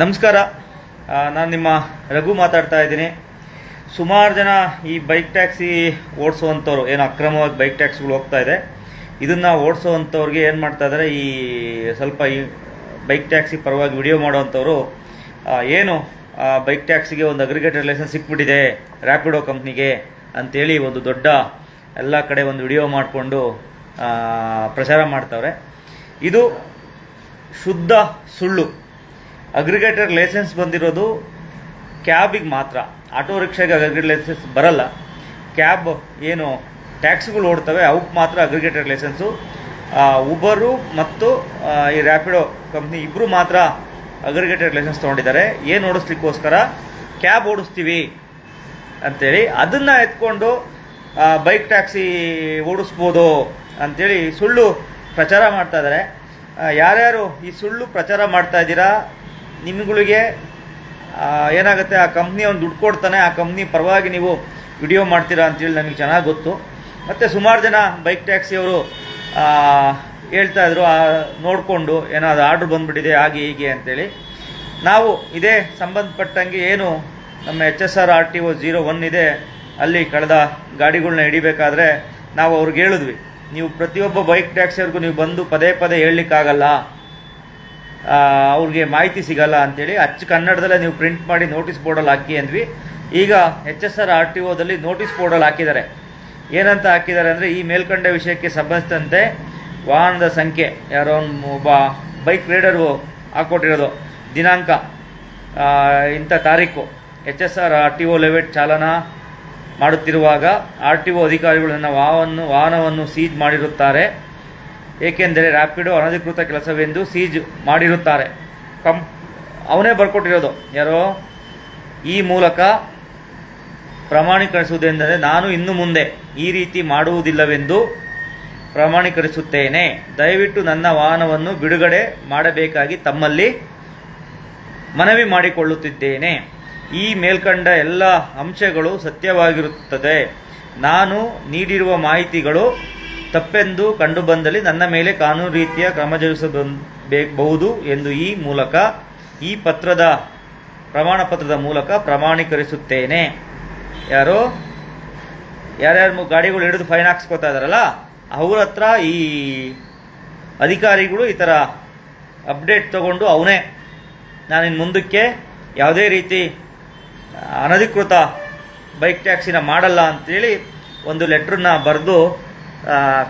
ನಮಸ್ಕಾರ. ನಾನು ನಿಮ್ಮ ರಘು ಮಾತಾಡ್ತಾ ಇದ್ದೀನಿ. ಸುಮಾರು ಜನ ಈ ಬೈಕ್ ಟ್ಯಾಕ್ಸಿ ಓಡಿಸುವಂಥವ್ರು, ಏನು ಅಕ್ರಮವಾಗಿ ಬೈಕ್ ಟ್ಯಾಕ್ಸಿಗಳು ಹೋಗ್ತಾ ಇದೆ, ಇದನ್ನು ಓಡಿಸೋವಂಥವ್ರಿಗೆ ಏನು ಮಾಡ್ತಾ ಇದ್ದಾರೆ, ಈ ಸ್ವಲ್ಪ ಈ ಬೈಕ್ ಟ್ಯಾಕ್ಸಿ ಪರವಾಗಿ ವಿಡಿಯೋ ಮಾಡೋವಂಥವ್ರು ಏನು ಬೈಕ್ ಟ್ಯಾಕ್ಸಿಗೆ ಒಂದು ಅಗ್ರಿಗೇಟೆಡ್ ಲೈಸೆನ್ಸ್ ಸಿಕ್ಬಿಟ್ಟಿದೆ ರ್ಯಾಪಿಡೋ ಕಂಪ್ನಿಗೆ ಅಂಥೇಳಿ ಒಂದು ದೊಡ್ಡ ಎಲ್ಲ ಕಡೆ ಒಂದು ವಿಡಿಯೋ ಮಾಡಿಕೊಂಡು ಪ್ರಚಾರ ಮಾಡ್ತಾವ್ರೆ. ಇದು ಶುದ್ಧ ಸುಳ್ಳು. ಅಗ್ರಿಗೇಟೆಡ್ ಲೈಸೆನ್ಸ್ ಬಂದಿರೋದು ಕ್ಯಾಬಿಗೆ ಮಾತ್ರ, ಆಟೋ ರಿಕ್ಷಾಗೆ ಅಗ್ರಿಗೇಟೆಡ್ ಲೈಸೆನ್ಸ್ ಬರಲ್ಲ. ಕ್ಯಾಬ್ ಏನು ಟ್ಯಾಕ್ಸಿಗಳು ಓಡ್ತವೆ ಅವಕ್ಕೆ ಮಾತ್ರ ಅಗ್ರಿಗೇಟೆಡ್ ಲೈಸೆನ್ಸು. ಉಬರು ಮತ್ತು ಈ ರ್ಯಾಪಿಡೋ ಕಂಪ್ನಿ ಇಬ್ಬರು ಮಾತ್ರ ಅಗ್ರಿಗೇಟೆಡ್ ಲೈಸೆನ್ಸ್ ತೊಗೊಂಡಿದ್ದಾರೆ. ಏನು ಓಡಿಸ್ಲಿಕ್ಕೋಸ್ಕರ, ಕ್ಯಾಬ್ ಓಡಿಸ್ತೀವಿ ಅಂಥೇಳಿ ಅದನ್ನು ಎತ್ಕೊಂಡು ಬೈಕ್ ಟ್ಯಾಕ್ಸಿ ಓಡಿಸ್ಬೋದು ಅಂಥೇಳಿ ಸುಳ್ಳು ಪ್ರಚಾರ ಮಾಡ್ತಾ ಇದ್ದಾರೆ. ಯಾರ್ಯಾರು ಈ ಸುಳ್ಳು ಪ್ರಚಾರ ಮಾಡ್ತಾ ಇದ್ದೀರಾ, ನಿಮ್ಗಳಿಗೆ ಏನಾಗುತ್ತೆ, ಆ ಕಂಪ್ನಿ ಒಂದು ದುಡ್ಡು ಕೊಡ್ತಾನೆ, ಆ ಕಂಪ್ನಿ ಪರವಾಗಿ ನೀವು ವಿಡಿಯೋ ಮಾಡ್ತೀರಾ ಅಂತೇಳಿ ನನಗೆ ಚೆನ್ನಾಗಿ ಗೊತ್ತು. ಮತ್ತು ಸುಮಾರು ಜನ ಬೈಕ್ ಟ್ಯಾಕ್ಸಿಯವರು ಹೇಳ್ತಾ ಇದ್ರು, ನೋಡಿಕೊಂಡು ಏನಾದ್ರು ಆರ್ಡ್ರ್ ಬಂದುಬಿಟ್ಟಿದೆ ಹಾಗೆ ಹೀಗೆ ಅಂತೇಳಿ. ನಾವು ಇದೇ ಸಂಬಂಧಪಟ್ಟಂಗೆ ಏನು ನಮ್ಮ HSR-RTO 01 ಇದೆ, ಅಲ್ಲಿ ಕಳೆದ ಗಾಡಿಗಳನ್ನ ಹಿಡಿಬೇಕಾದ್ರೆ ನಾವು ಅವ್ರಿಗೆ ಹೇಳಿದ್ವಿ, ನೀವು ಪ್ರತಿಯೊಬ್ಬ ಬೈಕ್ ಟ್ಯಾಕ್ಸಿಯವ್ರಿಗೂ ನೀವು ಬಂದು ಪದೇ ಪದೇ ಹೇಳಲಿಕ್ಕಾಗಲ್ಲ, ಅವ್ರಿಗೆ ಮಾಹಿತಿ ಸಿಗಲ್ಲ ಅಂಥೇಳಿ ಕನ್ನಡದಲ್ಲೇ ನೀವು ಪ್ರಿಂಟ್ ಮಾಡಿ ನೋಟಿಸ್ ಬೋರ್ಡಲ್ಲಿ ಹಾಕಿ ಅಂದ್ವಿ. ಈಗ HSR-RTOದಲ್ಲಿ ನೋಟಿಸ್ ಬೋರ್ಡಲ್ಲಿ ಹಾಕಿದ್ದಾರೆ. ಏನಂತ ಹಾಕಿದ್ದಾರೆ ಅಂದರೆ, ಈ ಮೇಲ್ಕಂಡ ವಿಷಯಕ್ಕೆ ಸಂಬಂಧಿಸಿದಂತೆ ವಾಹನದ ಸಂಖ್ಯೆ, ಯಾರೋ ಒಬ್ಬ ಬೈಕ್ ರೈಡರು ಹಾಕ್ಕೊಟ್ಟಿರೋದು, ದಿನಾಂಕ ಇಂಥ ತಾರೀಕು, HSR-RTO ಲೆವೆಟ್ ಚಾಲನ ಮಾಡುತ್ತಿರುವಾಗ RTO ಅಧಿಕಾರಿಗಳು ನನ್ನ ವಾಹನವನ್ನು ಸೀಜ್ ಮಾಡಿರುತ್ತಾರೆ, ಏಕೆಂದರೆ ರ್ಯಾಪಿಡೋ ಅನಧಿಕೃತ ಕೆಲಸವೆಂದು ಸೀಜ್ ಮಾಡಿರುತ್ತಾರೆ. ಅವನೇ ಬರ್ಕೊಟ್ಟಿರೋದು, ಯಾರೋ. ಈ ಮೂಲಕ ಪ್ರಮಾಣೀಕರಿಸುವುದೆಂದರೆ, ನಾನು ಇನ್ನು ಮುಂದೆ ಈ ರೀತಿ ಮಾಡುವುದಿಲ್ಲವೆಂದು ಪ್ರಮಾಣೀಕರಿಸುತ್ತೇನೆ. ದಯವಿಟ್ಟು ನನ್ನ ವಾಹನವನ್ನು ಬಿಡುಗಡೆ ಮಾಡಬೇಕಾಗಿ ತಮ್ಮಲ್ಲಿ ಮನವಿ ಮಾಡಿಕೊಳ್ಳುತ್ತಿದ್ದೇನೆ. ಈ ಮೇಲ್ಕಂಡ ಎಲ್ಲ ಅಂಶಗಳು ಸತ್ಯವಾಗಿರುತ್ತದೆ. ನಾನು ನೀಡಿರುವ ಮಾಹಿತಿಗಳು ತಪ್ಪೆಂದು ಕಂಡುಬಂದಲ್ಲಿ ನನ್ನ ಮೇಲೆ ಕಾನೂನು ರೀತಿಯ ಕ್ರಮ ಜರುಗಿಸಬಹುದು ಎಂದು ಈ ಪ್ರಮಾಣ ಪತ್ರದ ಮೂಲಕ ಪ್ರಮಾಣೀಕರಿಸುತ್ತೇನೆ. ಯಾರ್ಯಾರು ಗಾಡಿಗಳು ಹಿಡಿದು ಫೈನ್ ಹಾಕ್ಸ್ಕೊತಾ ಇದಾರಲ್ಲ, ಅವ್ರ ಹತ್ರ ಈ ಅಧಿಕಾರಿಗಳು ಈ ಥರ ಅಪ್ಡೇಟ್ ತಗೊಂಡು, ಅವನೇ ನಾನಿನ್ನು ಮುಂದಕ್ಕೆ ಯಾವುದೇ ರೀತಿ ಅನಧಿಕೃತ ಬೈಕ್ ಟ್ಯಾಕ್ಸಿನ ಮಾಡಲ್ಲ ಅಂತೇಳಿ ಒಂದು ಲೆಟ್ರನ್ನ ಬರೆದು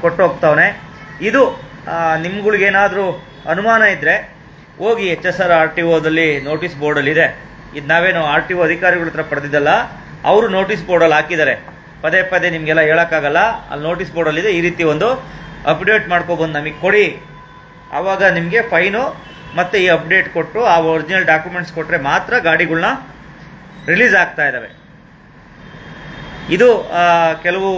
ಕೊಟ್ಟು ಹೋಗ್ತಾವನೆ. ಇದು ನಿಮ್ಗಳಿಗೇನಾದರೂ ಅನುಮಾನ ಇದ್ದರೆ ಹೋಗಿ HSR-RTOದಲ್ಲಿ ನೋಟಿಸ್ ಬೋರ್ಡಲ್ಲಿದೆ. ಇದು ನಾವೇನು RTO ಅಧಿಕಾರಿಗಳ ಹತ್ರ ಪಡೆದಿದ್ದಲ್ಲ, ಅವರು ನೋಟಿಸ್ ಬೋರ್ಡಲ್ಲಿ ಹಾಕಿದ್ದಾರೆ. ಪದೇ ಪದೇ ನಿಮಗೆಲ್ಲ ಹೇಳೋಕ್ಕಾಗಲ್ಲ, ಅಲ್ಲಿ ನೋಟಿಸ್ ಬೋರ್ಡಲ್ಲಿದೆ. ಈ ರೀತಿ ಒಂದು ಅಪ್ಡೇಟ್ ಮಾಡ್ಕೊಬಂದು ನಮಗೆ ಕೊಡಿ, ಆವಾಗ ನಿಮಗೆ ಫೈನು ಮತ್ತು ಈ ಅಪ್ಡೇಟ್ ಕೊಟ್ಟು ಆ ಒರಿಜಿನಲ್ ಡಾಕ್ಯುಮೆಂಟ್ಸ್ ಕೊಟ್ಟರೆ ಮಾತ್ರ ಗಾಡಿಗಳನ್ನ ರಿಲೀಸ್ ಆಗ್ತಾ ಇದ್ದಾವೆ. ಇದು ಕೆಲವು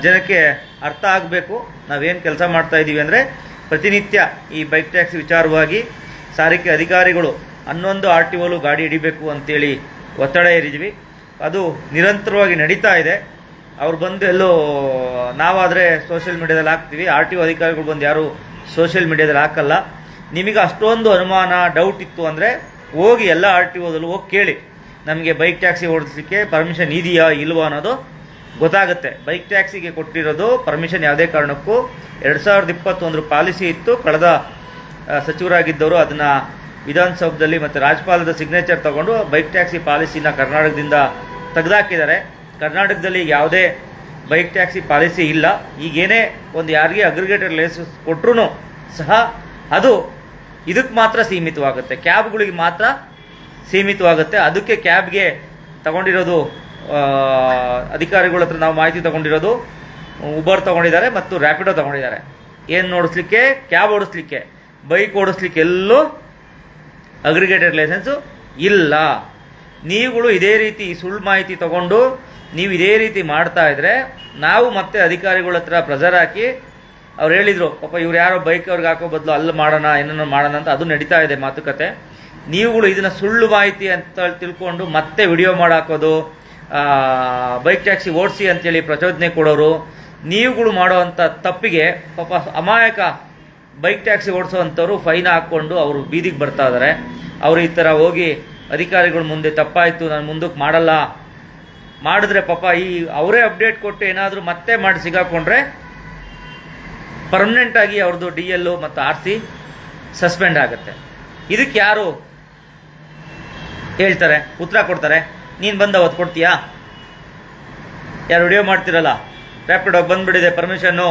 ಜನಕ್ಕೆ ಅರ್ಥ ಆಗಬೇಕು. ನಾವೇನು ಕೆಲಸ ಮಾಡ್ತಾ ಇದ್ದೀವಿ ಅಂದರೆ, ಪ್ರತಿನಿತ್ಯ ಈ ಬೈಕ್ ಟ್ಯಾಕ್ಸಿ ವಿಚಾರವಾಗಿ ಸಾರಿಗೆ ಅಧಿಕಾರಿಗಳು 11 RTOಲು ಗಾಡಿ ಹಿಡಿಬೇಕು ಅಂತೇಳಿ ಒತ್ತಡ ಹೇರಿದ್ವಿ. ಅದು ನಿರಂತರವಾಗಿ ನಡೀತಾ ಇದೆ. ಅವ್ರು ಬಂದು ಎಲ್ಲೋ, ನಾವಾದರೆ ಸೋಷಿಯಲ್ ಮೀಡಿಯಾದಲ್ಲಿ ಹಾಕ್ತೀವಿ, RTO ಅಧಿಕಾರಿಗಳು ಬಂದು ಯಾರು ಸೋಷಿಯಲ್ ಮೀಡಿಯಾದಲ್ಲಿ ಹಾಕಲ್ಲ. ನಿಮಗೆ ಅಷ್ಟೊಂದು ಅನುಮಾನ, ಡೌಟ್ ಇತ್ತು ಅಂದರೆ ಹೋಗಿ ಎಲ್ಲ RTOದಲ್ಲೂ ಹೋಗಿ ಕೇಳಿ, ನಮಗೆ ಬೈಕ್ ಟ್ಯಾಕ್ಸಿ ಓಡಿಸ್ಲಿಕ್ಕೆ ಪರ್ಮಿಷನ್ ಇದೆಯಾ ಇಲ್ವಾ ಅನ್ನೋದು ಗೊತ್ತಾಗುತ್ತೆ. ಬೈಕ್ ಟ್ಯಾಕ್ಸಿಗೆ ಕೊಟ್ಟಿರೋದು ಪರ್ಮಿಷನ್ ಯಾವುದೇ ಕಾರಣಕ್ಕೂ 2021 ಪಾಲಿಸಿ ಇತ್ತು. ಕಳೆದ ಸಚಿವರಾಗಿದ್ದವರು ಅದನ್ನು ವಿಧಾನಸೌಧದಲ್ಲಿ ಮತ್ತು ರಾಜ್ಯಪಾಲದ ಸಿಗ್ನೇಚರ್ ತಗೊಂಡು ಬೈಕ್ ಟ್ಯಾಕ್ಸಿ ಪಾಲಿಸಿನ ಕರ್ನಾಟಕದಿಂದ ತೆಗೆದಾಕಿದ್ದಾರೆ. ಕರ್ನಾಟಕದಲ್ಲಿ ಯಾವುದೇ ಬೈಕ್ ಟ್ಯಾಕ್ಸಿ ಪಾಲಿಸಿ ಇಲ್ಲ. ಈಗೇನೇ ಒಂದು ಯಾರಿಗೆ ಅಗ್ರಿಗೇಟೆಡ್ ಲೈಸೆನ್ಸ್ ಕೊಟ್ಟರು ಸಹ ಅದು ಇದಕ್ಕೆ ಮಾತ್ರ ಸೀಮಿತವಾಗುತ್ತೆ, ಕ್ಯಾಬ್ಗಳಿಗೆ ಮಾತ್ರ ಸೀಮಿತವಾಗುತ್ತೆ. ಅದಕ್ಕೆ ಕ್ಯಾಬ್ಗೆ ತಗೊಂಡಿರೋದು ಅಧಿಕಾರಿಗಳ ಹತ್ರ ನಾವು ಮಾಹಿತಿ ತಗೊಂಡಿರೋದು, ಉಬರ್ ತಗೊಂಡಿದ್ದಾರೆ ಮತ್ತು ರ್ಯಾಪಿಡೋ ತಗೊಂಡಿದ್ದಾರೆ. ಏನು ಓಡಿಸ್ಲಿಕ್ಕೆ, ಕ್ಯಾಬ್ ಓಡಿಸ್ಲಿಕ್ಕೆ, ಬೈಕ್ ಓಡಿಸ್ಲಿಕ್ಕೆ ಎಲ್ಲೂ ಅಗ್ರಿಗೇಟೆಡ್ ಲೈಸೆನ್ಸು ಇಲ್ಲ. ನೀವುಗಳು ಇದೇ ರೀತಿ ಸುಳ್ಳು ಮಾಹಿತಿ ತಗೊಂಡು ನೀವು ಇದೇ ರೀತಿ ಮಾಡ್ತಾ ಇದ್ರೆ, ನಾವು ಮತ್ತೆ ಅಧಿಕಾರಿಗಳ ಹತ್ರ ಪ್ರೆಷರ್ ಹಾಕಿ, ಅವ್ರು ಹೇಳಿದರು ಪಾಪ ಇವ್ರು ಯಾರೋ ಬೈಕ್ ಅವ್ರಿಗೆ ಹಾಕೋ ಬದಲು ಅಲ್ಲಿ ಮಾಡೋಣ, ಏನೋ ಮಾಡೋಣ ಅಂತ ಅದು ನಡೀತಾ ಇದೆ ಮಾತುಕತೆ. ನೀವುಗಳು ಇದನ್ನು ಸುಳ್ಳು ಮಾಹಿತಿ ಅಂತ ತಿಳ್ಕೊಂಡು ಮತ್ತೆ ವಿಡಿಯೋ ಮಾಡಾಕೋದು, ಬೈಕ್ ಟ್ಯಾಕ್ಸಿ ಓಡಿಸಿ ಅಂತೇಳಿ ಪ್ರಚೋದನೆ ಕೊಡೋರು, ನೀವುಗಳು ಮಾಡೋ ಅಂಥ ತಪ್ಪಿಗೆ ಪಾಪ ಅಮಾಯಕ ಬೈಕ್ ಟ್ಯಾಕ್ಸಿ ಓಡಿಸೋವಂಥವ್ರು ಫೈನ್ ಹಾಕ್ಕೊಂಡು ಅವರು ಬೀದಿಗೆ ಬರ್ತಾ ಇದ್ದಾರೆ. ಅವರು ಈ ಥರ ಹೋಗಿ ಅಧಿಕಾರಿಗಳ ಮುಂದೆ ತಪ್ಪಾಯಿತು ನಾನು ಮುಂದಕ್ಕೆ ಮಾಡಲ್ಲ ಮಾಡಿದ್ರೆ ಪಾಪ ಅವರೇ ಅಪ್ಡೇಟ್ ಕೊಟ್ಟು ಏನಾದರೂ ಮತ್ತೆ ಮಾಡಿ ಸಿಗಾಕೊಂಡ್ರೆ ಪರ್ಮನೆಂಟಾಗಿ ಅವ್ರದ್ದು DL ಮತ್ತು RC ಸಸ್ಪೆಂಡ್ ಆಗುತ್ತೆ. ಇದಕ್ಕೆ ಯಾರು ಹೇಳ್ತಾರೆ, ಉತ್ತರ ಕೊಡ್ತಾರೆ? ನೀನು ಬಂದು ಅವತ್ತು ಕೊಡ್ತೀಯಾ? ಯಾರು ವಿಡಿಯೋ ಮಾಡ್ತಿರಲ್ಲ, ರ್ಯಾಪಿಡೋಗಿ ಬಂದುಬಿಟ್ಟಿದೆ ಪರ್ಮಿಷನ್ನು.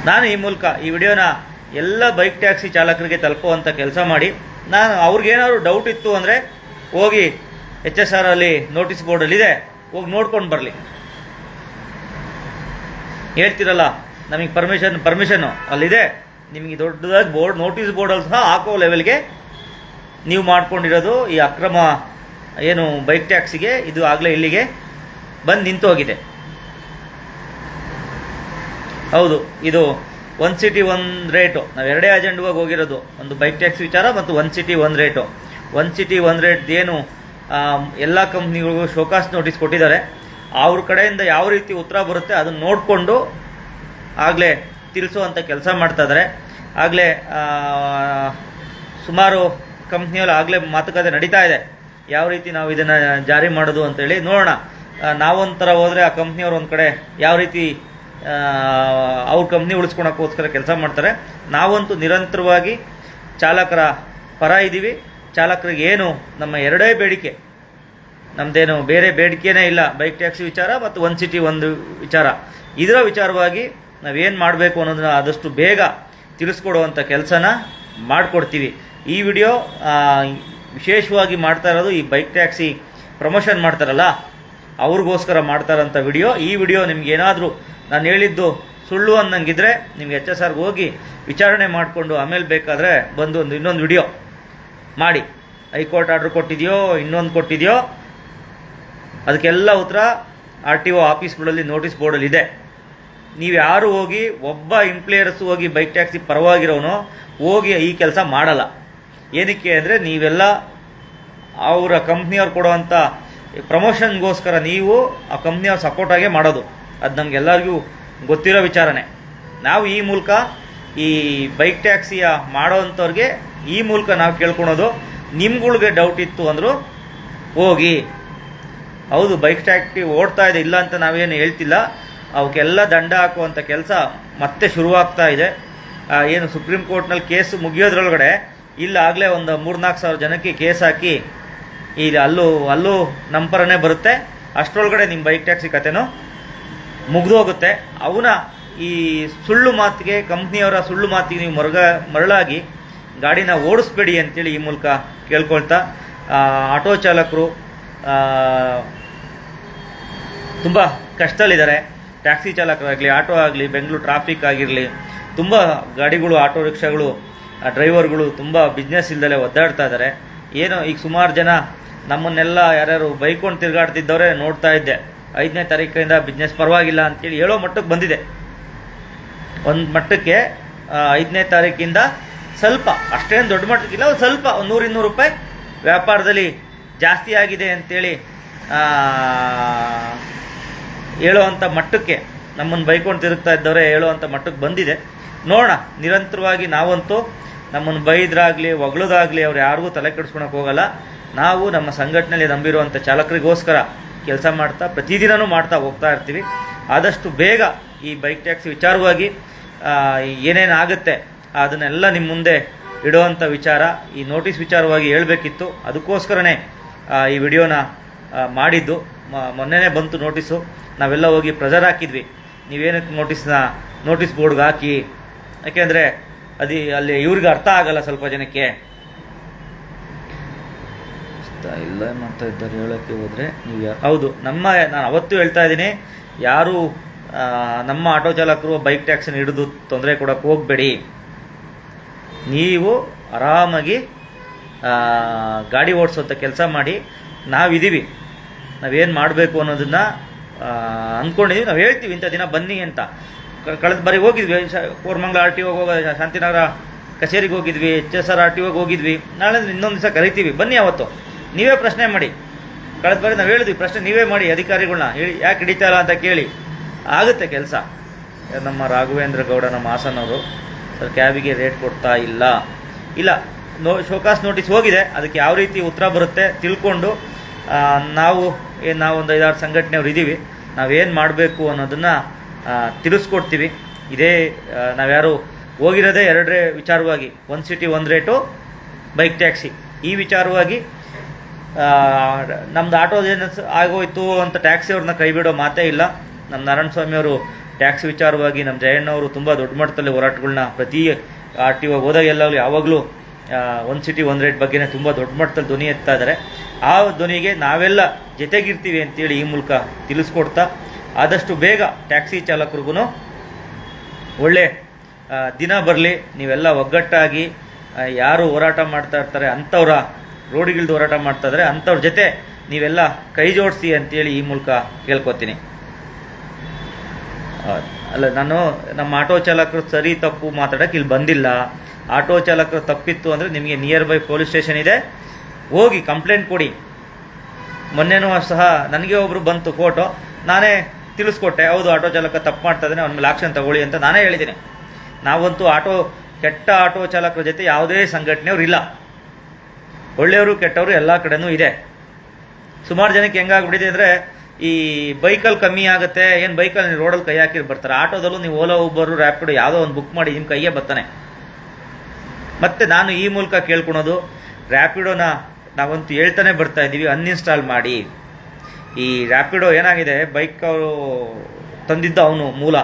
ನಾನು ಈ ಮೂಲಕ ಈ ವಿಡಿಯೋನ ಎಲ್ಲ ಬೈಕ್ ಟ್ಯಾಕ್ಸಿ ಚಾಲಕರಿಗೆ ತಲುಪುವಂಥ ಕೆಲಸ ಮಾಡಿ, ನಾನು ಅವ್ರಿಗೇನಾದ್ರು ಡೌಟ್ ಇತ್ತು ಅಂದರೆ ಹೋಗಿ HSR ಅಲ್ಲಿ ನೋಟಿಸ್ ಬೋರ್ಡಲ್ಲಿದೆ, ಹೋಗಿ ನೋಡ್ಕೊಂಡು ಬರಲಿ. ಹೇಳ್ತಿರಲ್ಲ ನಮಗೆ ಪರ್ಮಿಷನ್ನು ಅಲ್ಲಿದೆ, ನಿಮಗೆ ದೊಡ್ಡದಾಗಿ ಬೋರ್ಡ್ ನೋಟಿಸ್ ಬೋರ್ಡಲ್ಲಿ ಸಹ ಹಾಕೋ ಲೆವೆಲ್ಗೆ ನೀವು ಮಾಡ್ಕೊಂಡಿರೋದು ಈ ಅಕ್ರಮ ಏನು ಬೈಕ್ ಟ್ಯಾಕ್ಸಿಗೆ ಇದು ಆಗಲೇ ಇಲ್ಲಿಗೆ ಬಂದು ನಿಂತು ಹೋಗಿದೆ. ಹೌದು, ಇದು 1 ಸಿಟಿ 1 ರೇಟು. ನಾವು ಎರಡೇ ಅಜೆಂಡ್ವಾಗಿ ಹೋಗಿರೋದು, ಒಂದು ಬೈಕ್ ಟ್ಯಾಕ್ಸಿ ವಿಚಾರ ಮತ್ತು 1 ಸಿಟಿ 1 ರೇಟು. 1 ಸಿಟಿ 1 ರೇಟ್ ಏನು ಎಲ್ಲ ಕಂಪ್ನಿಗಳಿಗೂ ಶೋಕಾಸ್ ನೋಟಿಸ್ ಕೊಟ್ಟಿದ್ದಾರೆ. ಅವ್ರ ಕಡೆಯಿಂದ ಯಾವ ರೀತಿ ಉತ್ತರ ಬರುತ್ತೆ ಅದನ್ನು ನೋಡಿಕೊಂಡು ಆಗಲೇ ತಿಳಿಸುವಂಥ ಕೆಲಸ ಮಾಡ್ತಾ ಇದ್ದಾರೆ. ಆಗಲೇ ಸುಮಾರು ಕಂಪ್ನಿಯಲ್ಲಿ ಆಗಲೇ ಮಾತುಕತೆ ನಡೀತಾ ಇದೆ, ಯಾವ ರೀತಿ ನಾವು ಇದನ್ನು ಜಾರಿ ಮಾಡೋದು ಅಂತೇಳಿ ನೋಡೋಣ. ನಾವೊಂಥರ ಹೋದರೆ ಆ ಕಂಪ್ನಿಯವ್ರು ಒಂದು ಕಡೆ ಯಾವ ರೀತಿ ಅವ್ರ ಕಂಪ್ನಿ ಉಳಿಸ್ಕೊಳಕ್ಕೋಸ್ಕರ ಕೆಲಸ ಮಾಡ್ತಾರೆ. ನಾವಂತೂ ನಿರಂತರವಾಗಿ ಚಾಲಕರ ಪರ ಇದ್ದೀವಿ. ಚಾಲಕರಿಗೆ ಏನು ನಮ್ಮ ಎರಡೇ ಬೇಡಿಕೆ, ನಮ್ಮದೇನು ಬೇರೆ ಬೇಡಿಕೆನೇ ಇಲ್ಲ, ಬೈಕ್ ಟ್ಯಾಕ್ಸಿ ವಿಚಾರ ಮತ್ತು 1 ಸಿಟಿ 1 ವಿಚಾರ. ಇದರ ವಿಚಾರವಾಗಿ ನಾವೇನು ಮಾಡಬೇಕು ಅನ್ನೋದನ್ನ ಆದಷ್ಟು ಬೇಗ ತಿಳಿಸ್ಕೊಡುವಂಥ ಕೆಲಸನ ಮಾಡಿಕೊಡ್ತೀವಿ. ಈ ವಿಡಿಯೋ ವಿಶೇಷವಾಗಿ ಮಾಡ್ತಾ ಇರೋದು ಈ ಬೈಕ್ ಟ್ಯಾಕ್ಸಿ ಪ್ರಮೋಷನ್ ಮಾಡ್ತಾರಲ್ಲ ಅವ್ರಿಗೋಸ್ಕರ ಮಾಡ್ತಾ ಇರೋಂಥ ವಿಡಿಯೋ. ಈ ವಿಡಿಯೋ ನಿಮ್ಗೆ ಏನಾದರೂ ನಾನು ಹೇಳಿದ್ದು ಸುಳ್ಳು ಅನ್ನಂಗಿದ್ರೆ ನಿಮ್ಗೆ HSRಗೆ ಹೋಗಿ ವಿಚಾರಣೆ ಮಾಡಿಕೊಂಡು ಆಮೇಲೆ ಬೇಕಾದರೆ ಬಂದು ಇನ್ನೊಂದು ವಿಡಿಯೋ ಮಾಡಿ, ಹೈಕೋರ್ಟ್ ಆರ್ಡ್ರ್ ಕೊಟ್ಟಿದೆಯೋ ಇನ್ನೊಂದು ಕೊಟ್ಟಿದೆಯೋ ಅದಕ್ಕೆಲ್ಲ ಉತ್ತರ RTO ಆಫೀಸ್ಗಳಲ್ಲಿ ನೋಟಿಸ್ ಬೋರ್ಡಲ್ಲಿ ಇದೆ. ನೀವು ಯಾರು ಹೋಗಿ ಒಬ್ಬ ಇಂಪ್ಲೇಯರ್ಸ್ ಹೋಗಿ ಬೈಕ್ ಟ್ಯಾಕ್ಸಿ ಪರವಾಗಿರೋನು ಹೋಗಿ ಈ ಕೆಲಸ ಮಾಡಲ್ಲ. ಏನಕ್ಕೆ ಅಂದರೆ ನೀವೆಲ್ಲ ಅವರ ಕಂಪ್ನಿಯವ್ರು ಕೊಡುವಂಥ ಪ್ರಮೋಷನ್ಗೋಸ್ಕರ ನೀವು ಆ ಕಂಪ್ನಿಯವ್ರ ಸಪೋರ್ಟಾಗೇ ಮಾಡೋದು. ಅದು ನಮಗೆಲ್ಲರಿಗೂ ಗೊತ್ತಿರೋ ವಿಚಾರನೇ. ನಾವು ಈ ಮೂಲಕ ಈ ಬೈಕ್ ಟ್ಯಾಕ್ಸಿಯ ಮಾಡೋವಂಥವ್ರಿಗೆ ಈ ಮೂಲಕ ನಾವು ಕೇಳ್ಕೊಳೋದು, ನಿಮ್ಗಳಿಗೆ ಡೌಟ್ ಇತ್ತು ಅಂದರೂ ಹೋಗಿ. ಹೌದು, ಬೈಕ್ ಟ್ಯಾಕ್ಸಿ ಓಡ್ತಾ ಇದೆ, ಇಲ್ಲ ಅಂತ ನಾವೇನು ಹೇಳ್ತಿಲ್ಲ. ಅವಕ್ಕೆಲ್ಲ ದಂಡ ಹಾಕುವಂಥ ಕೆಲಸ ಮತ್ತೆ ಶುರುವಾಗ್ತಾ ಇದೆ. ಏನು ಸುಪ್ರೀಂ ಕೋರ್ಟ್ನಲ್ಲಿ ಕೇಸ್ ಮುಗಿಯೋದ್ರೊಳಗಡೆ ಇಲ್ಲಾಗಲೇ ಒಂದು 3-4 ಸಾವಿರ ಜನಕ್ಕೆ ಕೇಸ್ ಹಾಕಿ ಈಗ ಅಲ್ಲೂ ನಮ್ಮ ಪರನೇ ಬರುತ್ತೆ. ಅಷ್ಟರೊಳಗಡೆ ನಿಮ್ಮ ಬೈಕ್ ಟ್ಯಾಕ್ಸಿ ಕತೆನೂ ಮುಗಿದೋಗುತ್ತೆ. ಅವನ ಈ ಸುಳ್ಳು ಮಾತಿಗೆ, ಕಂಪ್ನಿಯವರ ಸುಳ್ಳು ಮಾತಿಗೆ ನೀವು ಮರಳಾಗಿ ಗಾಡಿನ ಓಡಿಸ್ಬೇಡಿ ಅಂತೇಳಿ ಈ ಮೂಲಕ ಕೇಳ್ಕೊಳ್ತಾ, ಆಟೋ ಚಾಲಕರು ತುಂಬ ಕಷ್ಟದಲ್ಲಿದ್ದಾರೆ. ಟ್ಯಾಕ್ಸಿ ಚಾಲಕರಾಗಲಿ, ಆಟೋ ಆಗಲಿ, ಬೆಂಗಳೂರು ಟ್ರಾಫಿಕ್ ಆಗಿರಲಿ, ತುಂಬ ಗಾಡಿಗಳು, ಆಟೋ ರಿಕ್ಷಾಗಳು, ಡ್ರೈವರ್ಗಳು ತುಂಬ ಬಿಸ್ನೆಸ್ ಇಲ್ದಲೇ ಒದ್ದಾಡ್ತಾ ಇದ್ದಾರೆ. ಏನೋ ಈಗ ಸುಮಾರು ಜನ ನಮ್ಮನ್ನೆಲ್ಲ ಯಾರ್ಯಾರು ಬೈಕೊಂಡು ತಿರುಗಾಡ್ತಿದ್ದವರೇ ನೋಡ್ತಾ ಇದ್ದೆ. 5ನೇ ತಾರೀಕಿಂದ ಬಿಸ್ನೆಸ್ ಪರವಾಗಿಲ್ಲ ಅಂತೇಳಿ ಹೇಳೋ ಮಟ್ಟಕ್ಕೆ ಬಂದಿದೆ. ಒಂದು ಮಟ್ಟಕ್ಕೆ 5ನೇ ತಾರೀಕಿಂದ ಸ್ವಲ್ಪ, ಅಷ್ಟೇನು ದೊಡ್ಡ ಮಟ್ಟಕ್ಕಿಲ್ಲ, ಒಂದು ಸ್ವಲ್ಪ 100-200 ರೂಪಾಯಿ ವ್ಯಾಪಾರದಲ್ಲಿ ಜಾಸ್ತಿ ಆಗಿದೆ ಅಂತೇಳಿ ಹೇಳೋವಂಥ ಮಟ್ಟಕ್ಕೆ, ನಮ್ಮನ್ನು ಬೈಕೊಂಡು ತಿರುಗ್ತಾ ಇದ್ದವರೇ ಹೇಳೋವಂಥ ಮಟ್ಟಕ್ಕೆ ಬಂದಿದೆ. ನೋಡೋಣ, ನಿರಂತರವಾಗಿ ನಾವಂತೂ ನಮ್ಮನ್ನು ಬೈದ್ರಾಗಲಿ ಹೊಗಳೋದಾಗಲಿ ಅವ್ರು ಯಾರಿಗೂ ತಲೆ ಕೆಡಿಸ್ಕೊಳಕ್ಕೆ ಹೋಗಲ್ಲ. ನಾವು ನಮ್ಮ ಸಂಘಟನೆಯಲ್ಲಿ ನಂಬಿರುವಂಥ ಚಾಲಕರಿಗೋಸ್ಕರ ಕೆಲಸ ಮಾಡ್ತಾ ಪ್ರತಿದಿನವೂ ಮಾಡ್ತಾ ಹೋಗ್ತಾ ಇರ್ತೀವಿ. ಆದಷ್ಟು ಬೇಗ ಈ ಬೈಕ್ ಟ್ಯಾಕ್ಸಿ ವಿಚಾರವಾಗಿ ಏನೇನಾಗುತ್ತೆ ಅದನ್ನೆಲ್ಲ ನಿಮ್ಮ ಮುಂದೆ ಇಡುವಂಥ ವಿಚಾರ, ಈ ನೋಟಿಸ್ ವಿಚಾರವಾಗಿ ಹೇಳಬೇಕಿತ್ತು. ಅದಕ್ಕೋಸ್ಕರನೇ ಈ ವಿಡಿಯೋನ ಮಾಡಿದ್ದು. ಮೊನ್ನೆನೇ ಬಂತು ನೋಟಿಸು, ನಾವೆಲ್ಲ ಹೋಗಿ ಪ್ರೆಸರ್ ಹಾಕಿದ್ವಿ, ನೀವೇನಕ್ಕೆ ನೋಟಿಸ್ ಬೋರ್ಡ್ಗೆ ಹಾಕಿ, ಯಾಕೆಂದರೆ ಅಲ್ಲಿ ಇವ್ರಿಗೆ ಅರ್ಥ ಆಗಲ್ಲ ಸ್ವಲ್ಪ ಜನಕ್ಕೆ. ಇಲ್ಲ ಮಾಡ್ತಾ ಇದ್ದಾರೆ ಹೇಳೋಕ್ಕೆ ಹೋದರೆ ನೀವು ಹೌದು, ನಾನು ಅವತ್ತು ಹೇಳ್ತಾ ಇದ್ದೀನಿ, ಯಾರು ನಮ್ಮ ಆಟೋ ಚಾಲಕರು ಬೈಕ್ ಟ್ಯಾಕ್ಸಿನ ಹಿಡಿದು ತೊಂದರೆ ಕೊಡೋಕ್ಕೆ ಹೋಗಬೇಡಿ. ನೀವು ಆರಾಮಾಗಿ ಗಾಡಿ ಓಡಿಸೋಂಥ ಕೆಲಸ ಮಾಡಿ. ನಾವಿದ್ದೀವಿ, ನಾವೇನು ಮಾಡಬೇಕು ಅನ್ನೋದನ್ನು ಅಂದ್ಕೊಂಡಿದ್ದೀವಿ. ನಾವು ಹೇಳ್ತೀವಿ ಇಂಥ ದಿನ ಬನ್ನಿ ಅಂತ. ಕಳೆದ ಬಾರಿ ಹೋಗಿದ್ವಿ, ಕೋರಮಂಗಲ RTO ಶಾಂತಿನಗರ ಕಚೇರಿಗೆ ಹೋಗಿದ್ವಿ, HSR RTO ಹೋಗಿದ್ವಿ. ನಾಳೆ ಇನ್ನೊಂದು ದಿವಸ ಕರಿತೀವಿ, ಬನ್ನಿ. ಅವತ್ತು ನೀವೇ ಪ್ರಶ್ನೆ ಮಾಡಿ. ಕಳೆದ ಬಾರಿ ನಾವು ಹೇಳಿದ್ವಿ, ಪ್ರಶ್ನೆ ನೀವೇ ಮಾಡಿ ಅಧಿಕಾರಿಗಳನ್ನ, ಹೇಳಿ ಯಾಕೆ ಹಿಡಿತಾ ಇಲ್ಲ ಅಂತ ಕೇಳಿ. ಆಗುತ್ತೆ ಕೆಲಸ. ನಮ್ಮ ರಾಘವೇಂದ್ರ ಗೌಡ ನಮ್ಮ ಹಾಸನವರು, ಸರ್ ಕ್ಯಾಬಿಗೆ ರೇಟ್ ಕೊಡ್ತಾ ಇಲ್ಲ ಶೋಕಾಸ್ ನೋಟಿಸ್ ಹೋಗಿದೆ, ಅದಕ್ಕೆ ಯಾವ ರೀತಿ ಉತ್ತರ ಬರುತ್ತೆ ತಿಳ್ಕೊಂಡು ನಾವೊಂದು 5-6 ಸಂಘಟನೆಯವ್ರು ಇದ್ದೀವಿ, ನಾವೇನು ಮಾಡಬೇಕು ಅನ್ನೋದನ್ನು ತಿಳಿಸ್ಕೊಡ್ತೀವಿ. ಇದೇ ನಾವ್ಯಾರು ಹೋಗಿರೋದೇ 2 ವಿಚಾರವಾಗಿ, 1 ಸಿಟಿ 1 ರೇಟು ಬೈಕ್ ಟ್ಯಾಕ್ಸಿ. ಈ ವಿಚಾರವಾಗಿ ನಮ್ದು ಆಟೋ ಏಜೆನ್ಸ್ ಆಗೋಯ್ತು ಅಂತ ಟ್ಯಾಕ್ಸಿಯವ್ರನ್ನ ಕೈ ಬಿಡೋ ಮಾತೇ ಇಲ್ಲ. ನಮ್ಮ ನಾರಾಯಣ ಸ್ವಾಮಿಯವರು ಟ್ಯಾಕ್ಸಿ ವಿಚಾರವಾಗಿ, ನಮ್ಮ ಜಯಣ್ಣವರು ತುಂಬ ದೊಡ್ಡ ಮಟ್ಟದಲ್ಲಿ ಹೋರಾಟಗಳನ್ನ ಪ್ರತಿ RTO ಹೋದಾಗ ಎಲ್ಲಾಗಲೂ ಯಾವಾಗಲೂ 1 ಸಿಟಿ 1 ರೇಟ್ ಬಗ್ಗೆನೇ ತುಂಬ ದೊಡ್ಡ ಮಟ್ಟದಲ್ಲಿ ಧ್ವನಿ ಎತ್ತಾ ಇದ್ದಾರೆ. ಆ ಧ್ವನಿಗೆ ನಾವೆಲ್ಲ ಜೊತೆಗಿರ್ತೀವಿ ಅಂತೇಳಿ ಈ ಮೂಲಕ ತಿಳಿಸ್ಕೊಡ್ತಾ, ಆದಷ್ಟು ಬೇಗ ಟ್ಯಾಕ್ಸಿ ಚಾಲಕರಿಗೂ ಒಳ್ಳೆ ದಿನ ಬರಲಿ. ನೀವೆಲ್ಲ ಒಗ್ಗಟ್ಟಾಗಿ ಯಾರು ಹೋರಾಟ ಮಾಡ್ತಾ ಇರ್ತಾರೆ ಅಂಥವ್ರ ರೋಡಿಗಿಳಿದು ಹೋರಾಟ ಮಾಡ್ತಾ ಇದ್ದಾರೆ ಅಂಥವ್ರ ಜೊತೆ ನೀವೆಲ್ಲ ಕೈ ಜೋಡಿಸಿ ಅಂತೇಳಿ ಈ ಮೂಲಕ ಕೇಳ್ಕೊತೀನಿ. ಅಲ್ಲ, ನಾನು ನಮ್ಮ ಆಟೋ ಚಾಲಕರು ಸರಿ ತಪ್ಪು ಮಾತಾಡೋಕೆ ಇಲ್ಲಿ ಬಂದಿಲ್ಲ. ಆಟೋ ಚಾಲಕರು ತಪ್ಪಿತ್ತು ಅಂದರೆ ನಿಮಗೆ ನಿಯರ್ ಬೈ ಪೊಲೀಸ್ ಸ್ಟೇಷನ್ ಇದೆ, ಹೋಗಿ ಕಂಪ್ಲೇಂಟ್ ಕೊಡಿ. ಮೊನ್ನೆನೂ ಸಹ ನನಗೆ ಒಬ್ಬರು ಬಂತು ಫೋಟೋ, ನಾನೇ ತಿಳಿಸ್ಕೊಟ್ಟೆ, ಹೌದು ಆಟೋ ಚಾಲಕ ತಪ್ಪು ಮಾಡ್ತಾ ಇದ್ದಾನೆ, ಅವನ ಮೇಲೆ ಆಕ್ಷನ್ ತಗೊಳ್ಳಿ ಅಂತ ನಾನೇ ಹೇಳಿದ್ದೀನಿ. ನಾವಂತೂ ಕೆಟ್ಟ ಆಟೋ ಚಾಲಕರ ಜೊತೆ ಯಾವುದೇ ಸಂಘಟನೆಯವ್ರು ಇಲ್ಲ. ಒಳ್ಳೆಯವರು ಕೆಟ್ಟವರು ಎಲ್ಲ ಕಡೆನೂ ಇದೆ. ಸುಮಾರು ಜನಕ್ಕೆ ಹೆಂಗಾಗ್ಬಿಟ್ಟಿದೆ ಅಂದರೆ, ಈ ಬೈಕಲ್ಲಿ ಕಮ್ಮಿ ಆಗುತ್ತೆ, ಏನು ಬೈಕಲ್ಲಿ ನೀವು ರೋಡಲ್ಲಿ ಕೈ ಹಾಕಿ ಬರ್ತಾರೆ, ಆಟೋದಲ್ಲೂ ನೀವು ಓಲಾ ಉಬರು ರ್ಯಾಪಿಡೋ ಯಾವುದೋ ಒಂದು ಬುಕ್ ಮಾಡಿ ನಿಮ್ಮ ಕೈಯೇ ಬರ್ತಾನೆ. ಮತ್ತು ನಾನು ಈ ಮೂಲಕ ಕೇಳ್ಕೊಳೋದು, ರ್ಯಾಪಿಡೋನ ನಾವಂತೂ ಹೇಳ್ತಾನೆ ಬರ್ತಾ ಇದ್ದೀವಿ, ಅನ್ಇನ್ಸ್ಟಾಲ್ ಮಾಡಿ. ಈ ರ್ಯಾಪಿಡೋ ಏನಾಗಿದೆ, ಬೈಕ್ ಅವರು ತಂದಿದ್ದ ಅವನು ಮೂಲ.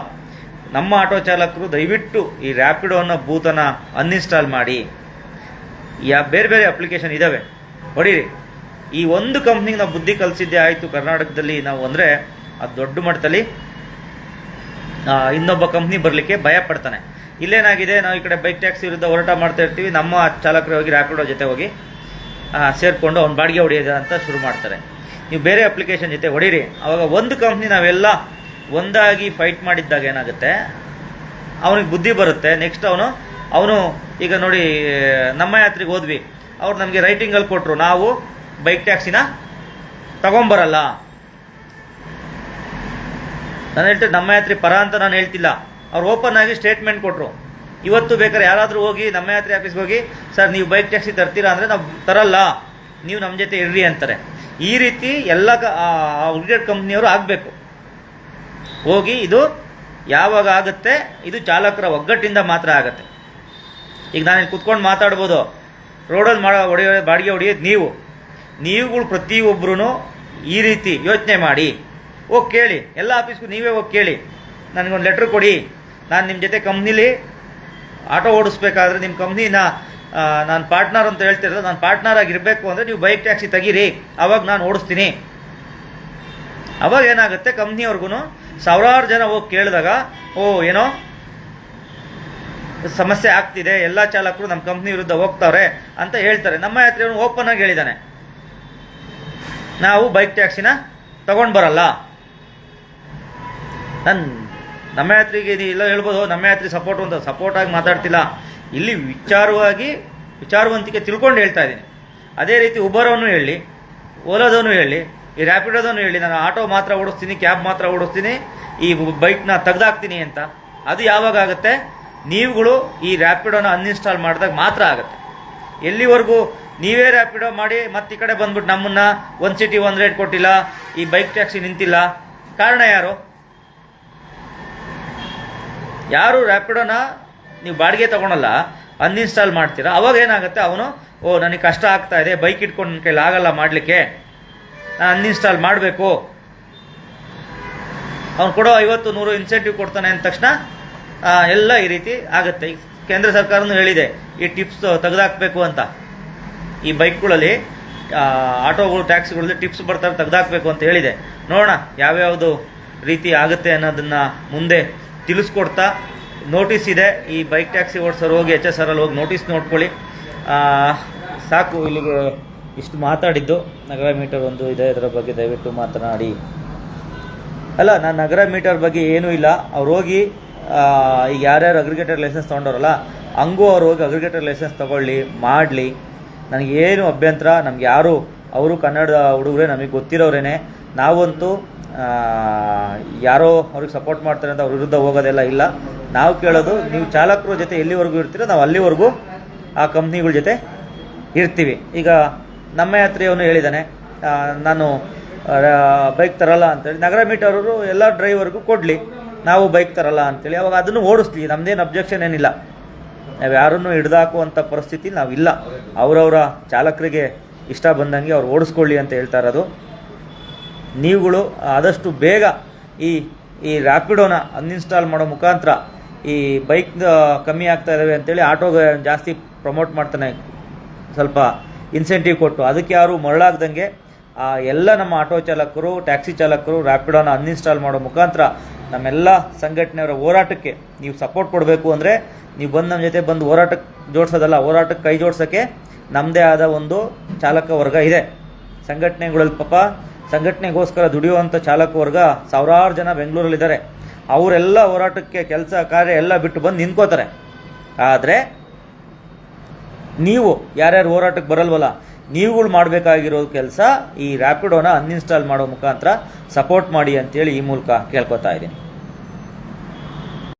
ನಮ್ಮ ಆಟೋ ಚಾಲಕರು ದಯವಿಟ್ಟು ಈ ರ್ಯಾಪಿಡೋ ಅನ್ನೋ ಬೂತನ್ನು ಅನ್ಇನ್ಸ್ಟಾಲ್ ಮಾಡಿ. ಬೇರೆ ಬೇರೆ ಅಪ್ಲಿಕೇಶನ್ ಇದ್ದಾವೆ, ಹೊಡೀರಿ. ಈ ಒಂದು ಕಂಪ್ನಿಗೆ ನಾವು ಬುದ್ಧಿ ಕಲಿಸಿದ್ದೆ ಆಯಿತು ಕರ್ನಾಟಕದಲ್ಲಿ ನಾವು ಅಂದರೆ, ಅದು ದೊಡ್ಡ ಮಟ್ಟದಲ್ಲಿ ಇನ್ನೊಬ್ಬ ಕಂಪ್ನಿ ಬರಲಿಕ್ಕೆ ಭಯ ಪಡ್ತಾನೆ. ಇಲ್ಲೇನಾಗಿದೆ, ನಾವು ಈ ಕಡೆ ಬೈಕ್ ಟ್ಯಾಕ್ಸಿ ವಿರುದ್ಧ ಹೋರಾಟ ಮಾಡ್ತಾ ಇರ್ತೀವಿ, ನಮ್ಮ ಚಾಲಕರು ಹೋಗಿ ರ್ಯಾಪಿಡೋ ಜೊತೆ ಹೋಗಿ ಸೇರಿಕೊಂಡು ಅವ್ನು ಬಾಡಿಗೆ ಹೊಡೆಯೋದು ಅಂತ ಶುರು ಮಾಡ್ತಾರೆ. ನೀವು ಬೇರೆ ಅಪ್ಲಿಕೇಶನ್ ಜೊತೆ ಹೊಡೀರಿ. ಆವಾಗ ಒಂದು ಕಂಪ್ನಿ ನಾವೆಲ್ಲ ಒಂದಾಗಿ ಫೈಟ್ ಮಾಡಿದ್ದಾಗ ಏನಾಗುತ್ತೆ, ಅವನಿಗೆ ಬುದ್ಧಿ ಬರುತ್ತೆ. ನೆಕ್ಸ್ಟ್ ಅವನು ಈಗ ನೋಡಿ, ನಮ್ಮ ಯಾತ್ರೆಗೆ ಹೋದ್ವಿ, ಅವ್ರು ನಮಗೆ ರೈಟಿಂಗಲ್ಲಿ ಕೊಟ್ಟರು, ನಾವು ಬೈಕ್ ಟ್ಯಾಕ್ಸಿನ ತಗೊಂಬರಲ್ಲ. ನಾನು ಹೇಳ್ತೀನಿ, ನಮ್ಮ ಯಾತ್ರೆ ಪರ ಅಂತ ನಾನು ಹೇಳ್ತಿಲ್ಲ, ಅವ್ರು ಓಪನ್ ಆಗಿ ಸ್ಟೇಟ್ಮೆಂಟ್ ಕೊಟ್ಟರು. ಇವತ್ತು ಬೇಕಾದ್ರೆ ಯಾರಾದರೂ ಹೋಗಿ ನಮ್ಮ ಯಾತ್ರೆ ಆಫೀಸ್ಗೆ ಹೋಗಿ, ಸರ್ ನೀವು ಬೈಕ್ ಟ್ಯಾಕ್ಸಿ ತರ್ತೀರಾ ಅಂದರೆ ನಾವು ತರಲ್ಲ, ನೀವು ನಮ್ಮ ಜೊತೆ ಇರ್ರಿ ಅಂತಾರೆ. ಈ ರೀತಿ ಎಲ್ಲ ಹುಡುಗರ ಕಂಪ್ನಿಯವರು ಆಗಬೇಕು. ಹೋಗಿ ಇದು ಯಾವಾಗ ಆಗುತ್ತೆ, ಇದು ಚಾಲಕರ ಒಗ್ಗಟ್ಟಿಂದ ಮಾತ್ರ ಆಗುತ್ತೆ. ಈಗ ನಾನು ಕುತ್ಕೊಂಡು ಮಾತಾಡ್ಬೋದು, ರೋಡಲ್ಲಿ ಬಾಡಿಗೆ ಹೊಡೆಯೋದು ನೀವುಗಳು ಪ್ರತಿಯೊಬ್ಬರೂ ಈ ರೀತಿ ಯೋಚನೆ ಮಾಡಿ ಹೋಗಿ ಕೇಳಿ. ಎಲ್ಲ ಆಫೀಸ್ಗೂ ನೀವೇ ಹೋಗಿ ಕೇಳಿ, ನನಗೊಂದು ಲೆಟ್ರ್ ಕೊಡಿ, ನಾನು ನಿಮ್ಮ ಜೊತೆ ಕಂಪ್ನಿಲಿ ಆಟೋ ಓಡಿಸ್ಬೇಕಾದ್ರೆ ನಿಮ್ಮ ಕಂಪ್ನಿನ ನಾನು ಪಾರ್ಟ್ನರ್ ಅಂತ ಹೇಳ್ತಿರೋದು, ನಾನು ಪಾರ್ಟ್ನರ್ ಆಗಿರಬೇಕು ಅಂದರೆ ನೀವು ಬೈಕ್ ಟ್ಯಾಕ್ಸಿ ತೆಗೀರಿ, ಅವಾಗ ನಾನು ಓಡಿಸ್ತೀನಿ. ಅವಾಗ ಏನಾಗುತ್ತೆ, ಕಂಪ್ನಿಯವ್ರಿಗೂ ಸಾವಿರಾರು ಜನ ಹೋಗಿ ಕೇಳಿದಾಗ, ಏನೋ ಸಮಸ್ಯೆ ಆಗ್ತಿದೆ, ಎಲ್ಲ ಚಾಲಕರು ನಮ್ಮ ಕಂಪ್ನಿ ವಿರುದ್ಧ ಹೋಗ್ತಾವ್ರೆ ಅಂತ ಹೇಳ್ತಾರೆ. ನಮ್ಮ ಯಾತ್ರೆಯವನು ಓಪನ್ ಆಗಿ ಹೇಳಿದ್ದಾನೆ, ನಾವು ಬೈಕ್ ಟ್ಯಾಕ್ಸಿನ ತಗೊಂಡು ಬರಲ್ಲ. ನಮ್ಮ ಯಾತ್ರೆಗೆ ಇಲ್ಲ ಹೇಳ್ಬೋದು, ನಮ್ಮ ಯಾತ್ರೆ ಸಪೋರ್ಟಾಗಿ ಮಾತಾಡ್ತಿಲ್ಲ, ಇಲ್ಲಿ ವಿಚಾರವಂತಿಕೆ ತಿಳ್ಕೊಂಡು ಹೇಳ್ತಾ ಇದ್ದೀನಿ. ಅದೇ ರೀತಿ ಉಬರವನು ಹೇಳಿ, ಓಲಾದವನು ಹೇಳಿ, ಈ ರ್ಯಾಪಿಡೋದವನು ಹೇಳಿ, ನಾನು ಆಟೋ ಮಾತ್ರ ಓಡಿಸ್ತೀನಿ, ಕ್ಯಾಬ್ ಮಾತ್ರ ಓಡಿಸ್ತೀನಿ, ಈ ಬೈಕ್ನ ತೆಗ್ದಾಕ್ತೀನಿ ಅಂತ. ಅದು ಯಾವಾಗ ಆಗುತ್ತೆ, ನೀವುಗಳು ಈ ರ್ಯಾಪಿಡೋನ ಅನ್ಇನ್ಸ್ಟಾಲ್ ಮಾಡಿದಾಗ ಮಾತ್ರ ಆಗುತ್ತೆ. ಎಲ್ಲಿವರೆಗೂ ನೀವೇ ರ್ಯಾಪಿಡೋ ಮಾಡಿ ಮತ್ತೆ ಈ ಕಡೆ ಬಂದ್ಬಿಟ್ಟು ನಮ್ಮನ್ನ 1 ಸಿಟಿ 1 ರೇಟ್ ಕೊಟ್ಟಿಲ್ಲ, ಈ ಬೈಕ್ ಟ್ಯಾಕ್ಸಿ ನಿಂತಿಲ್ಲ, ಕಾರಣ ಯಾರು ರ್ಯಾಪಿಡೋನ ನೀವು ಬಾಡಿಗೆ ತಗೊಳಲ್ಲ, ಅನ್ಇನ್ಸ್ಟಾಲ್ ಮಾಡ್ತೀರಾ, ಅವಾಗ ಏನಾಗುತ್ತೆ, ಅವನು ನನಗೆ ಕಷ್ಟ ಆಗ್ತಾ ಇದೆ, ಬೈಕ್ ಇಟ್ಕೊಂಡು ನನ್ನ ಕೈಲಿ ಆಗಲ್ಲ ಮಾಡಲಿಕ್ಕೆ, ನಾನು ಅನ್ಇನ್ಸ್ಟಾಲ್ ಮಾಡಬೇಕು, ಅವ್ನು ಕೊಡೋ 50-100 ಇನ್ಸೆಂಟಿವ್ ಕೊಡ್ತಾನೆ ಅಂದ ತಕ್ಷಣ ಎಲ್ಲ ಈ ರೀತಿ ಆಗುತ್ತೆ. ಕೇಂದ್ರ ಸರ್ಕಾರನೂ ಹೇಳಿದೆ, ಈ ಟಿಪ್ಸ್ ತೆಗೆದಾಕಬೇಕು ಅಂತ. ಈ ಬೈಕ್ಗಳಲ್ಲಿ ಆಟೋಗಳು ಟ್ಯಾಕ್ಸಿಗಳಲ್ಲಿ ಟಿಪ್ಸ್ ಬರ್ತಾರೆ, ತೆಗೆದಾಕಬೇಕು ಅಂತ ಹೇಳಿದೆ. ನೋಡೋಣ ಯಾವ್ಯಾವುದು ರೀತಿ ಆಗುತ್ತೆ ಅನ್ನೋದನ್ನು ಮುಂದೆ ತಿಳಿಸ್ಕೊಡ್ತಾ, ನೋಟಿಸ್ ಇದೆ, ಈ ಬೈಕ್ ಟ್ಯಾಕ್ಸಿ ಓಡಿಸೋರು ಹೋಗಿ HSR ಅಲ್ಲಿ ಹೋಗಿ ನೋಟಿಸ್ ನೋಡ್ಕೊಳ್ಳಿ. ಸಾಕು, ಇಲ್ಲಿಗೆ ಇಷ್ಟು ಮಾತಾಡಿದ್ದು. ನಗರ ಮೀಟರ್ ಒಂದು ಇದೆ, ಇದರ ಬಗ್ಗೆ ದಯವಿಟ್ಟು ಮಾತನಾಡಿ. ಅಲ್ಲ, ನಾನು ನಗರ ಮೀಟರ್ ಬಗ್ಗೆ ಏನೂ ಇಲ್ಲ. ಅವ್ರು ಹೋಗಿ ಈಗ ಯಾರ್ಯಾರು ಅಗ್ರಿಗೇಟರ್ ಲೈಸೆನ್ಸ್ ತೊಗೊಂಡವ್ರಲ್ಲ, ಹಂಗೂ ಅವ್ರು ಹೋಗಿ ಅಗ್ರಿಗೇಟರ್ ಲೈಸೆನ್ಸ್ ತೊಗೊಳ್ಳಿ, ಮಾಡಲಿ. ನನಗೇನು ಅಭ್ಯಂತರ, ನಮ್ಗೆ ಯಾರು ಅವರು ಕನ್ನಡದ ಹುಡುಗರೇ, ನಮಗೆ ಗೊತ್ತಿರೋರೇನೆ. ನಾವಂತೂ ಯಾರೋ ಅವ್ರಿಗೆ ಸಪೋರ್ಟ್ ಮಾಡ್ತಾರೆ ಅಂತ ಅವ್ರ ವಿರುದ್ಧ ಹೋಗೋದೆಲ್ಲ ಇಲ್ಲ. ನಾವು ಕೇಳೋದು, ನೀವು ಚಾಲಕರ ಜೊತೆ ಎಲ್ಲಿವರೆಗೂ ಇರ್ತೀರೋ ನಾವು ಅಲ್ಲಿವರೆಗೂ ಆ ಕಂಪ್ನಿಗಳ ಜೊತೆ ಇರ್ತೀವಿ. ಈಗ ನಮ್ಮ ಯಾತ್ರೆಯವನು ಹೇಳಿದ್ದಾನೆ, ನಾನು ಬೈಕ್ ತರಲ್ಲ ಅಂತೇಳಿ. ನಗರ ಮೀಟರ್ ಅವರು ಎಲ್ಲ ಡ್ರೈವರ್ಗೂ ಕೊಡಲಿ, ನಾವು ಬೈಕ್ ತರಲ್ಲ ಅಂತೇಳಿ, ಅವಾಗ ಅದನ್ನು ಓಡಿಸ್ಲಿ, ನಮ್ಮದೇನು ಅಬ್ಜೆಕ್ಷನ್ ಏನಿಲ್ಲ. ನಾವು ಯಾರನ್ನು ಹಿಡ್ದಾಕುವಂಥ ಪರಿಸ್ಥಿತಿ ನಾವಿಲ್ಲ. ಅವರವರ ಚಾಲಕರಿಗೆ ಇಷ್ಟ ಬಂದಂಗೆ ಅವ್ರು ಓಡಿಸ್ಕೊಳ್ಳಿ ಅಂತ ಹೇಳ್ತಾ ಇರೋದು. ನೀವುಗಳು ಆದಷ್ಟು ಬೇಗ ಈ ರ್ಯಾಪಿಡೋನ ಅನ್ಇನ್ಸ್ಟಾಲ್ ಮಾಡೋ ಮುಖಾಂತರ ಈ ಬೈಕ್ ಕಮ್ಮಿ ಆಗ್ತಾ ಇದ್ದಾವೆ ಅಂತೇಳಿ ಆಟೋಗೆ ಜಾಸ್ತಿ ಪ್ರಮೋಟ್ ಮಾಡ್ತಾನೆ, ಸ್ವಲ್ಪ ಇನ್ಸೆಂಟಿವ್ ಕೊಟ್ಟು. ಅದಕ್ಕೆ ಯಾರು ಮರಳಾಗ್ದಂಗೆ ಎಲ್ಲ ನಮ್ಮ ಆಟೋ ಚಾಲಕರು, ಟ್ಯಾಕ್ಸಿ ಚಾಲಕರು ರ್ಯಾಪಿಡೋನ ಅನ್ಇನ್ಸ್ಟಾಲ್ ಮಾಡೋ ಮುಖಾಂತರ ನಮ್ಮೆಲ್ಲ ಸಂಘಟನೆಯವರ ಹೋರಾಟಕ್ಕೆ ನೀವು ಸಪೋರ್ಟ್ ಕೊಡಬೇಕು. ಅಂದರೆ ನೀವು ಬಂದು ನಮ್ಮ ಜೊತೆ ಬಂದು ಹೋರಾಟಕ್ಕೆ ಜೋಡಿಸೋದಲ್ಲ, ಹೋರಾಟಕ್ಕೆ ಕೈ ಜೋಡಿಸೋಕ್ಕೆ ನಮ್ಮದೇ ಆದ ಒಂದು ಚಾಲಕ ವರ್ಗ ಇದೆ. ಸಂಘಟನೆಗಳಲ್ಲಿ ಪಾಪ ಸಂಘಟನೆಗೋಸ್ಕರ ದುಡಿಯುವಂಥ ಚಾಲಕ ವರ್ಗ ಸಾವಿರಾರು ಜನ ಬೆಂಗಳೂರಲ್ಲಿದ್ದಾರೆ. ಅವರೆಲ್ಲ ಹೋರಾಟಕ್ಕೆ ಕೆಲಸ ಕಾರ್ಯ ಎಲ್ಲ ಬಿಟ್ಟು ಬಂದು ನಿಂತ್ಕೋತಾರೆ. ಆದರೆ ನೀವು ಯಾರ್ಯಾರು ಹೋರಾಟಕ್ಕೆ ಬರಲ್ವಲ್ಲ, ನೀವುಗಳು ಮಾಡಬೇಕಾಗಿರೋ ಕೆಲಸ ಈ ರ್ಯಾಪಿಡೋನ ಅನ್ಇನ್ಸ್ಟಾಲ್ ಮಾಡೋ ಮುಖಾಂತರ ಸಪೋರ್ಟ್ ಮಾಡಿ ಅಂತೇಳಿ ಈ ಮೂಲಕ ಕೇಳ್ಕೊತಾ ಇದ್ದೀನಿ.